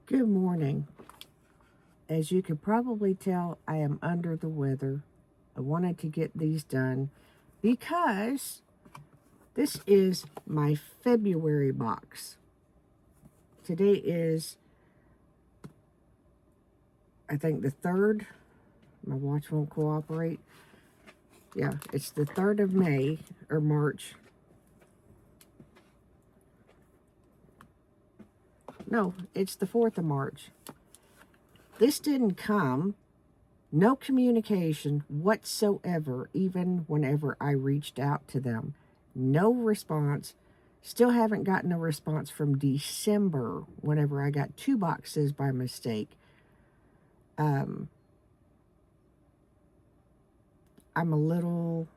Good morning. As you can probably tell, I am under the weather. I wanted to get these done because this is my February box. Today is, I think, the 3rd. My watch won't cooperate. Yeah, it's the 3rd of May, or March. No, it's the 4th of March. This didn't come, no communication whatsoever, even whenever I reached out to them. No response. Still haven't gotten a response from December, whenever I got 2 boxes by mistake. I'm a little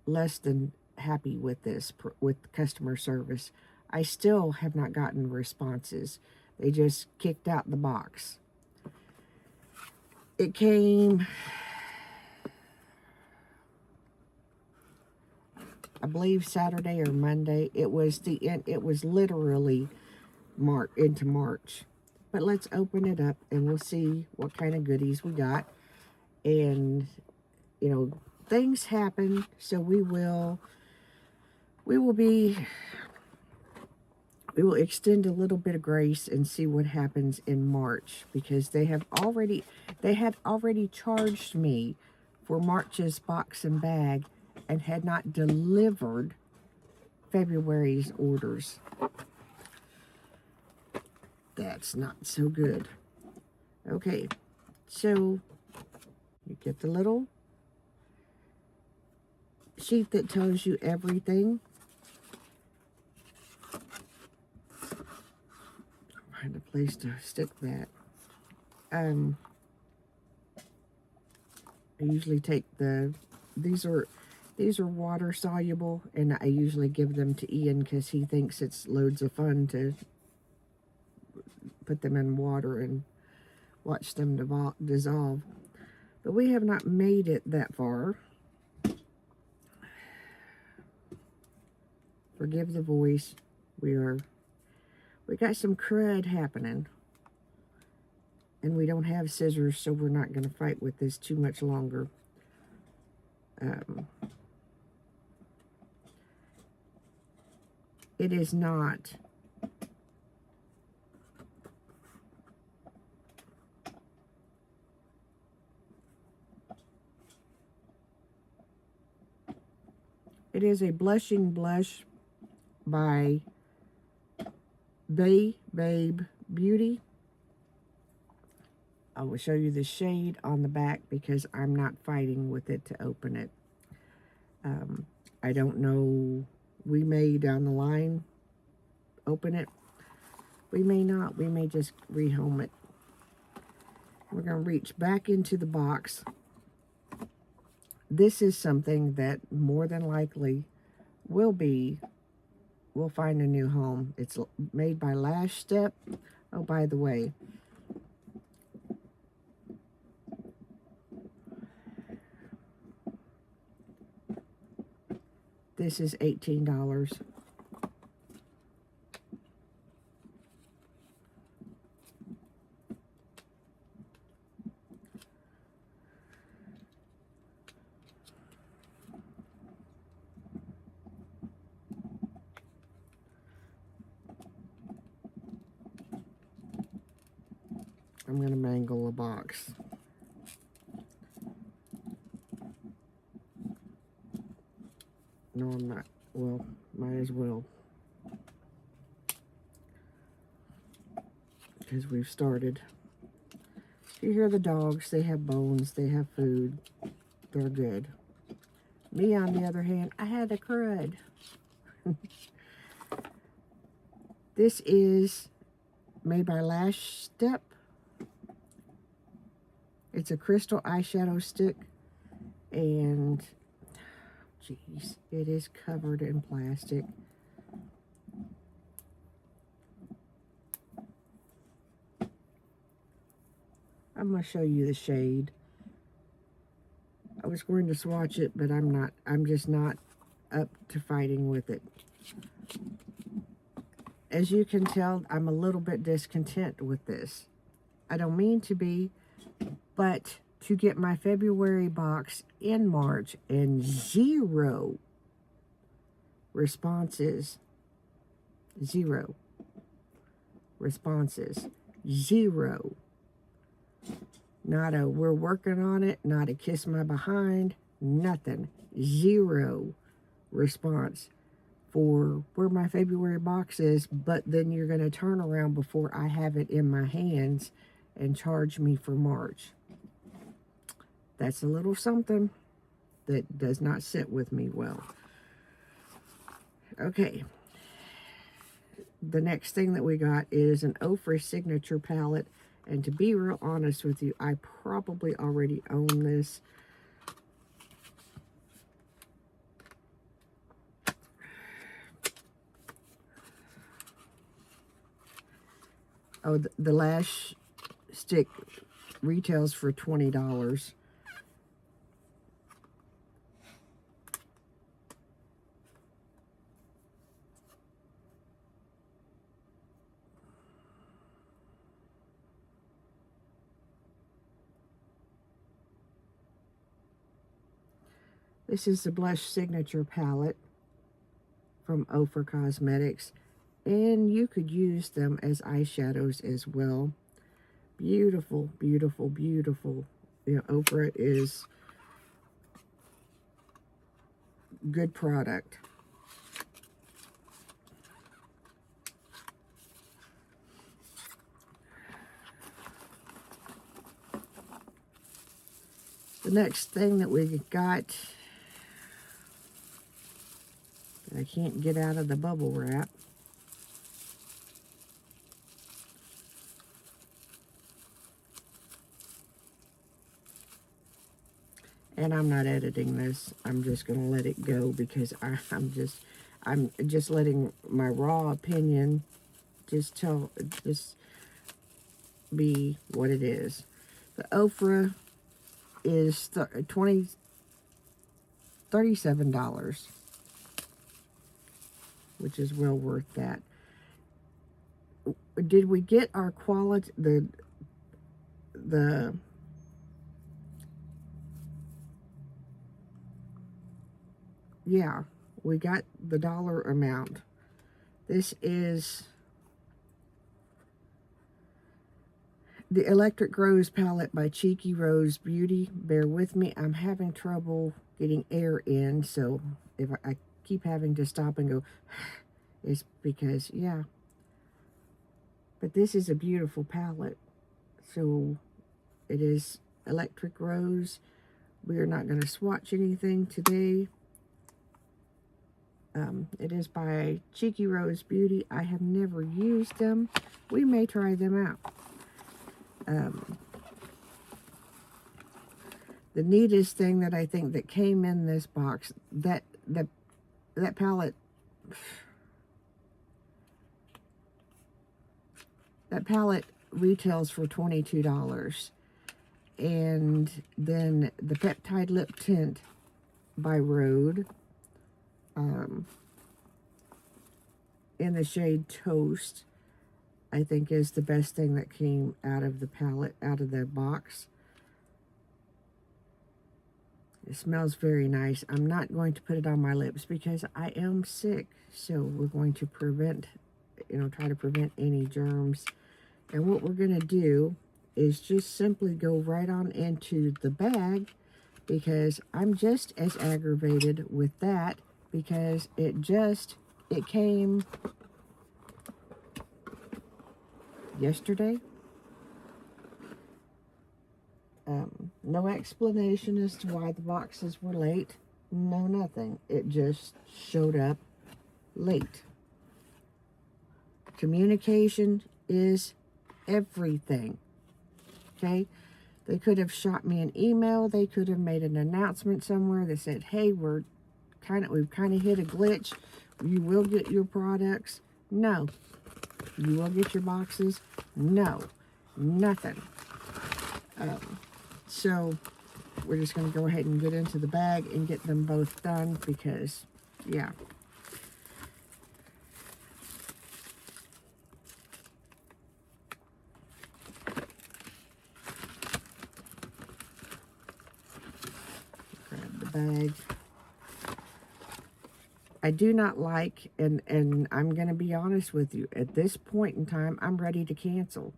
less than happy with this, with customer service. I still have not gotten responses. They just kicked out the box. It came, I believe, Saturday or Monday. It was the end. It was literally into March. But let's open it up and we'll see what kind of goodies we got. And you know, things happen, so we will extend a little bit of grace and see what happens in March, because they had already charged me for March's box and bag and had not delivered February's orders. That's not so good. Okay, so you get the little sheet that tells you everything. Find a place to stick that. I usually take these are water soluble, and I usually give them to Ian because he thinks it's loads of fun to put them in water and watch them dissolve. But we have not made it that far. Forgive the voice. We got some crud happening. And we don't have scissors, so we're not going to fight with this too much longer. It is not it is a blushing blush by Babe Beauty. I will show you the shade on the back because I'm not fighting with it to open it. I don't know. We may down the line open it. We may not. We may just rehome it. We're going to reach back into the box. This is something that more than likely we'll find a new home. It's made by Lash Step. Oh, by the way, this is $18. I'm going to mangle a box. No, I'm not. Well, might as well. Because we've started. You hear the dogs. They have bones. They have food. They're good. Me, on the other hand, I had a crud. This is made by Lash Step. It's a crystal eyeshadow stick. And jeez, it is covered in plastic. I'm going to show you the shade. I was going to swatch it, but I'm just not up to fighting with it. as you can tell, I'm a little bit discontent with this. I don't mean to be, but to get my February box in March and 0 responses, 0 responses, 0. Not a we're working on it, not a kiss my behind, nothing. 0 response for where my February box is, but then you're going to turn around before I have it in my hands and charge me for March. That's a little something that does not sit with me well. Okay. The next thing that we got is an Ofra Signature palette. And to be real honest with you, I probably already own this. Oh, the lash stick retails for $20. This is the Blush Signature palette from Ofra Cosmetics, and you could use them as eyeshadows as well. Beautiful, beautiful, beautiful. You know, Ofra is good product. The next thing that we got, that I can't get out of the bubble wrap, and I'm not editing this. I'm just going to let it go because I'm just letting my raw opinion just be what it is. The Ofra is $37, which is well worth that. Did we get our quality, yeah, we got the dollar amount. This is the Electric Rose palette by Cheeky Rose Beauty. Bear with me, I'm having trouble getting air in, so if I keep having to stop and go, it's because, yeah. But this is a beautiful palette. So it is Electric Rose. We are not going to swatch anything today. It is by Cheeky Rose Beauty. I have never used them. We may try them out. The neatest thing that I think that came in this box, that palette, retails for $22. And then the Peptide Lip Tint by Rhode, in the shade Toast, I think is the best thing that came out of the palette, out of the box. It smells very nice. I'm not going to put it on my lips because I am sick. So we're going to try to prevent any germs. And what we're going to do is just simply go right on into the bag, because I'm just as aggravated with that, because it came yesterday. No explanation as to why the boxes were late. No, nothing. It just showed up late. Communication is everything. Okay? They could have shot me an email. They could have made an announcement somewhere that said, hey, we've kind of hit a glitch. You will get your products. No. You will get your boxes. No. Nothing. So we're just going to go ahead and get into the bag and get them both done because, yeah. bag. I do not like, and I'm going to be honest with you, at this point in time, I'm ready to cancel.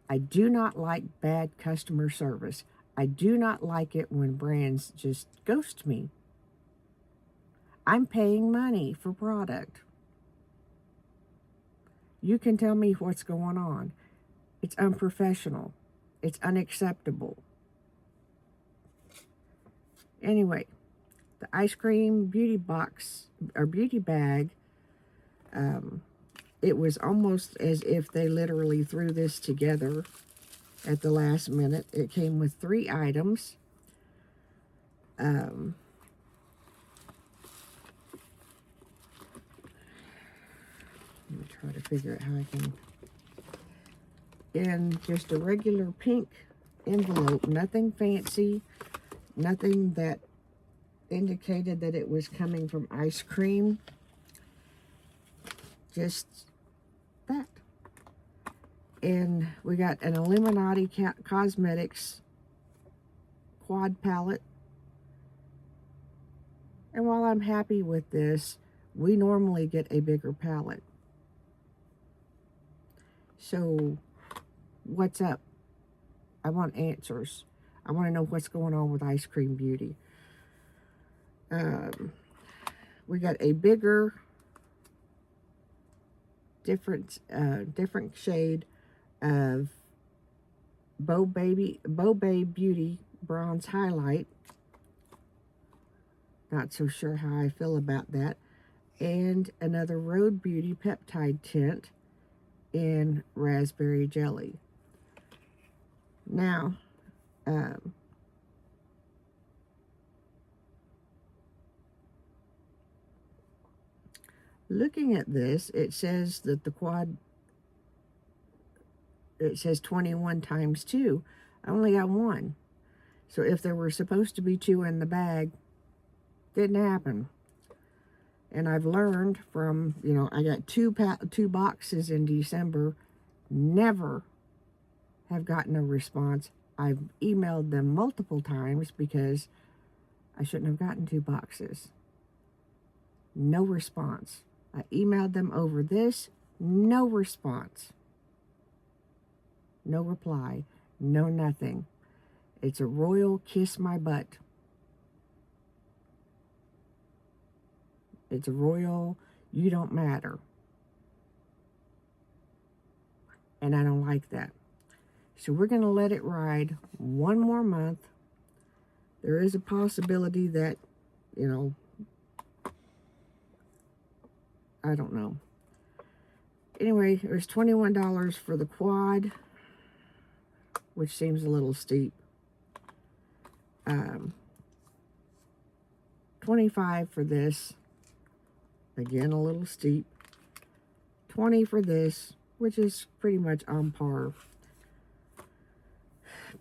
I do not like bad customer service. I do not like it when brands just ghost me. I'm paying money for product. You can tell me what's going on. It's unprofessional. It's unacceptable. Anyway, the Eyescream beauty box or beauty bag, it was almost as if they literally threw this together at the last minute. It came with 3 items. Let me try to figure out how I can. In just a regular pink envelope, nothing fancy, nothing that indicated that it was coming from Eyescream. Just that. And we got an Illuminati Cosmetics quad palette. And while I'm happy with this, we normally get a bigger palette. So, what's up? I want answers. I want to know what's going on with Eyescream Beauty. We got a bigger, different shade of Bow Babe Beauty Bronze Highlight. Not so sure how I feel about that. And another Road Beauty Peptide Tint in Raspberry Jelly. Now, looking at this, it says that it says 21 times 2. I only got 1. So if there were supposed to be 2 in the bag, didn't happen. And I've learned from, I got two boxes in December, never have gotten a response. I've emailed them multiple times because I shouldn't have gotten 2 boxes. No response. I emailed them over this, no response. No reply, no nothing. It's a royal kiss my butt. It's a royal, you don't matter. And I don't like that. So we're going to let it ride 1 more month. There is a possibility that, I don't know. Anyway, it was $21 for the quad, which seems a little steep. $25 for this. Again, a little steep. $20 for this, which is pretty much on par.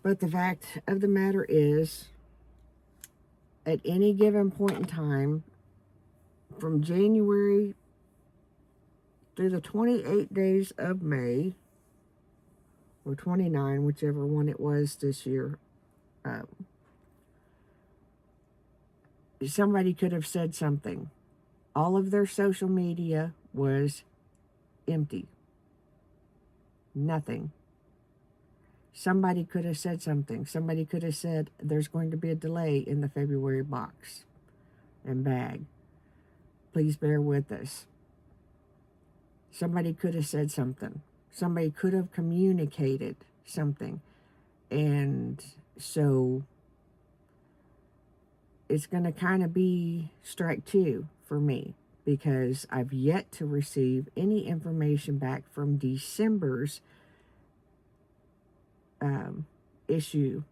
But the fact of the matter is, at any given point in time, from January through the 28 days of May, or 29, whichever one it was this year, somebody could have said something. All of their social media was empty. Nothing. Somebody could have said something. Somebody could have said there's going to be a delay in the February box and bag. Please bear with us. Somebody could have said something. Somebody could have communicated something. And so it's going to kind of be strike 2 for me, because I've yet to receive any information back from December's issue.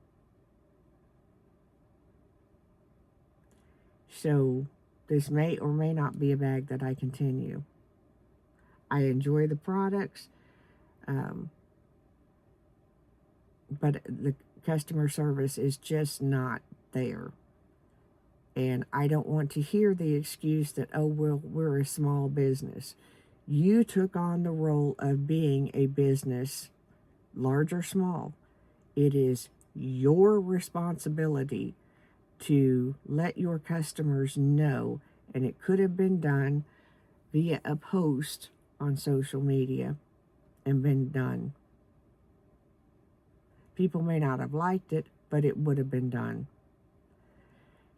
So this may or may not be a bag that I continue. I enjoy the products, but the customer service is just not there. And I don't want to hear the excuse that, oh, well, we're a small business. You took on the role of being a business, large or small. It is your responsibility to let your customers know, and it could have been done via a post on social media and been done. People may not have liked it, but it would have been done.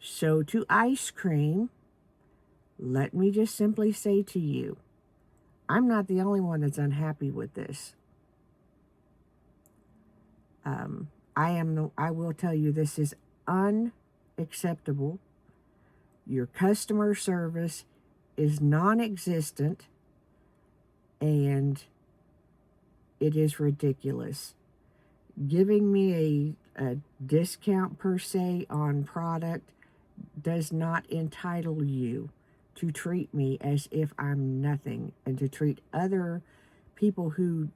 So to Eyescream, let me just simply say to you, I'm not the only one that's unhappy with this. I will tell you, this is unacceptable. Your customer service is non-existent, and it is ridiculous. Giving me a discount per se on product does not entitle you to treat me as if I'm nothing, and to treat other people who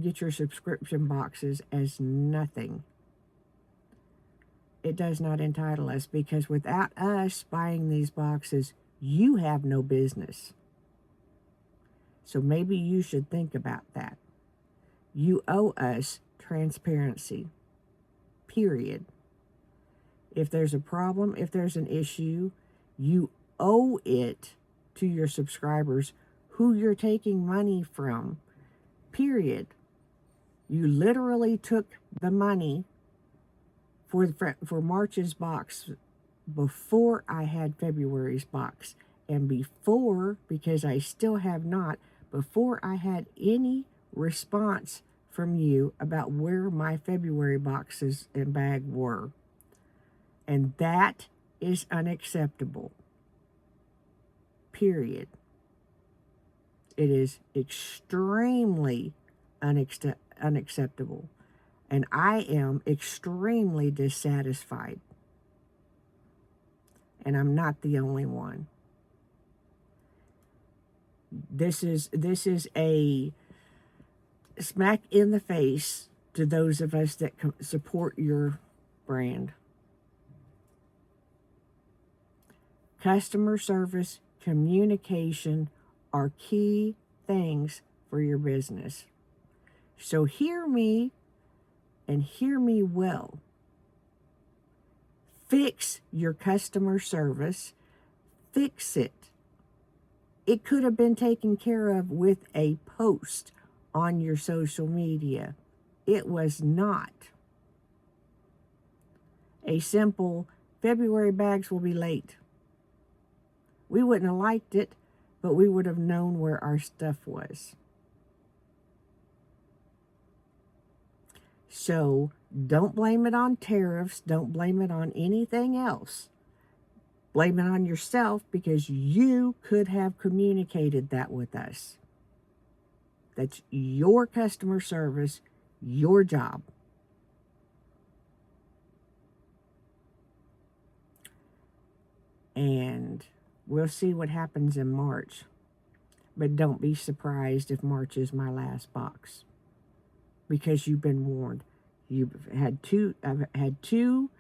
get your subscription boxes as nothing. It does not entitle us, because without us buying these boxes, you have no business. So maybe you should think about that. You owe us transparency, period. If there's a problem, if there's an issue, you owe it to your subscribers who you're taking money from, period. You literally took the money for March's box before I had February's box, and before, because I still have not, before I had any response from you about where my February boxes and bag were. And that is unacceptable. Period. It is extremely unacceptable. And I am extremely dissatisfied. And I'm not the only one. This is a smack in the face to those of us that support your brand. Customer service, communication are key things for your business. So hear me, and hear me well. Fix your customer service. Fix it. It could have been taken care of with a post on your social media. It was not. A simple, February bags will be late. We wouldn't have liked it, but we would have known where our stuff was. So don't blame it on tariffs. Don't blame it on anything else. Blame it on yourself, because you could have communicated that with us. That's your customer service, your job. And we'll see what happens in March. But don't be surprised if March is my last box, because you've been warned. I've had two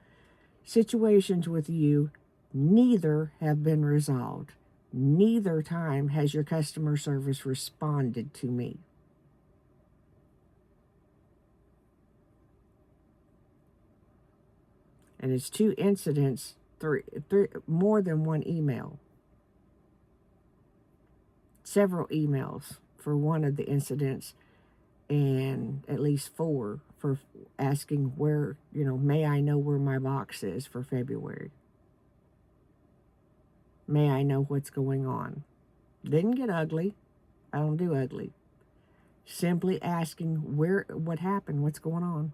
situations with you. Neither have been resolved. Neither time has your customer service responded to me. And it's two incidents, three, more than one email. Several emails for one of the incidents, and at least 4 for asking where, may I know where my box is for February? May I know what's going on? Didn't get ugly. I don't do ugly. Simply asking what happened, what's going on.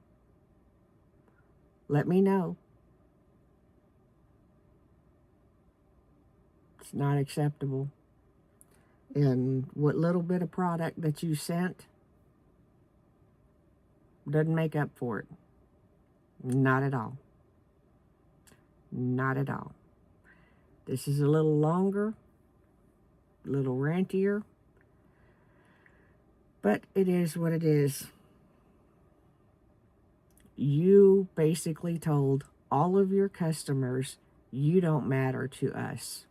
Let me know. It's not acceptable. And what little bit of product that you sent doesn't make up for it. Not at all. Not at all. This is a little longer, a little rantier, but it is what it is. You basically told all of your customers, you don't matter to us,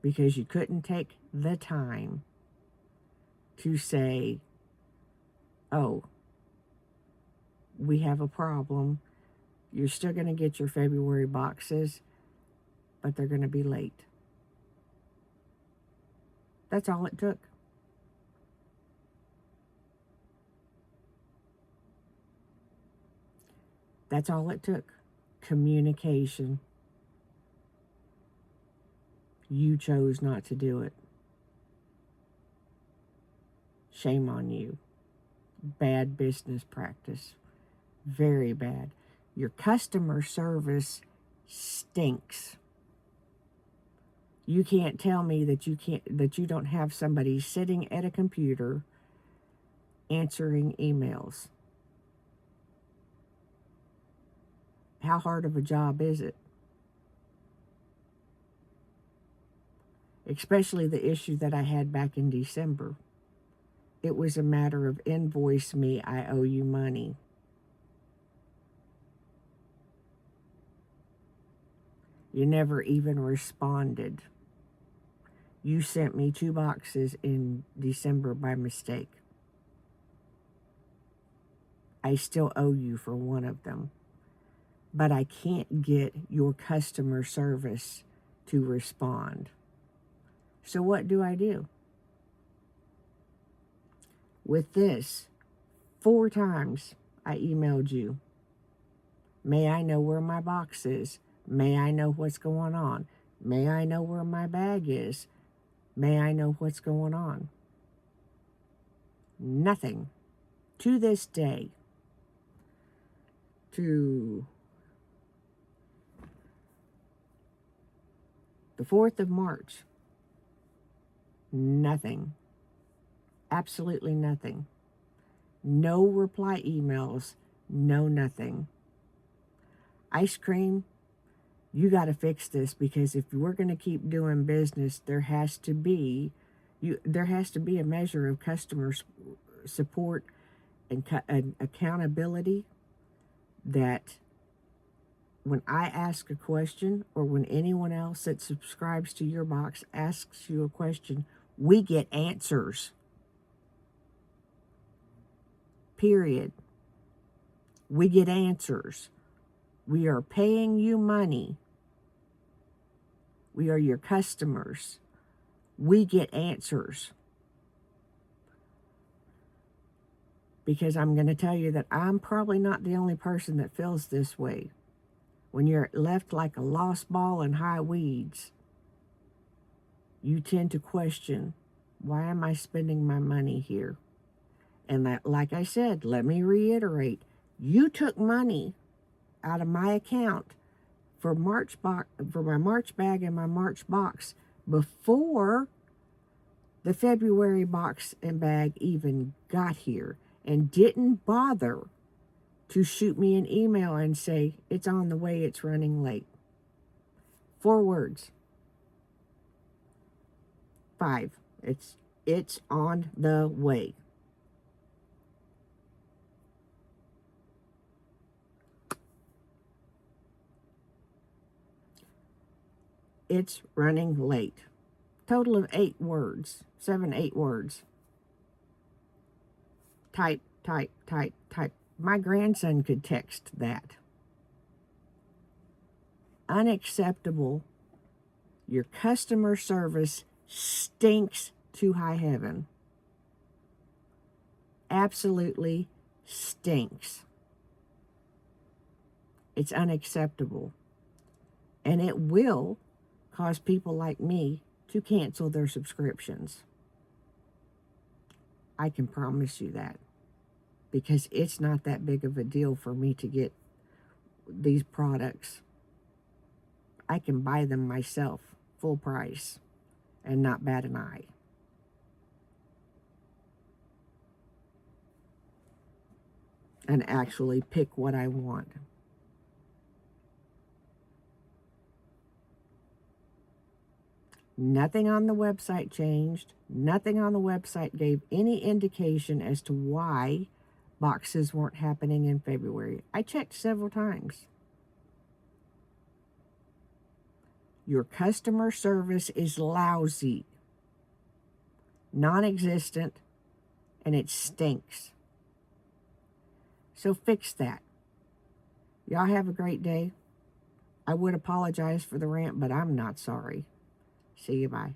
because you couldn't take the time to say, oh, we have a problem. You're still going to get your February boxes, but they're going to be late. That's all it took. That's all it took. Communication. You chose not to do it. Shame on you. Bad business practice. Very bad. Your customer service stinks. You can't tell me that you don't have somebody sitting at a computer answering emails. How hard of a job is it? Especially the issue that I had back in December. It was a matter of invoice me, I owe you money. You never even responded. You sent me 2 boxes in December by mistake. I still owe you for one of them. But I can't get your customer service to respond. So what do I do? With this, 4 times I emailed you. May I know where my box is? May I know what's going on? May I know where my bag is? May I know what's going on? Nothing. To this day. To the 4th of March. Nothing. Absolutely nothing. No reply emails. No nothing. Eyescream, you got to fix this, because if we're going to keep doing business, there has to be a measure of customer support and accountability, that when I ask a question, or when anyone else that subscribes to your box asks you a question, we get answers. Period. We get answers. We are paying you money. We are your customers. We get answers. Because I'm going to tell you that I'm probably not the only person that feels this way. When you're left like a lost ball in high weeds, you tend to question, why am I spending my money here? And that, like I said, let me reiterate, you took money out of my account for my March bag and my March box before the February box and bag even got here, and didn't bother to shoot me an email and say, it's on the way, it's running late. 4 words. 5. It's on the way. It's running late. Total of 8 words. 7, 8 words. Type, type, type, type. My grandson could text that. Unacceptable. Your customer service stinks to high heaven. Absolutely stinks. It's unacceptable. And it will cause people like me to cancel their subscriptions. I can promise you that. Because it's not that big of a deal for me to get these products. I can buy them myself, full price, and not bat an eye. And actually pick what I want. Nothing on the website changed. Nothing on the website gave any indication as to why boxes weren't happening in February. I checked several times. Your customer service is lousy, non-existent, and it stinks. So fix that. Y'all have a great day. I would apologize for the rant, but I'm not sorry. See you, bye.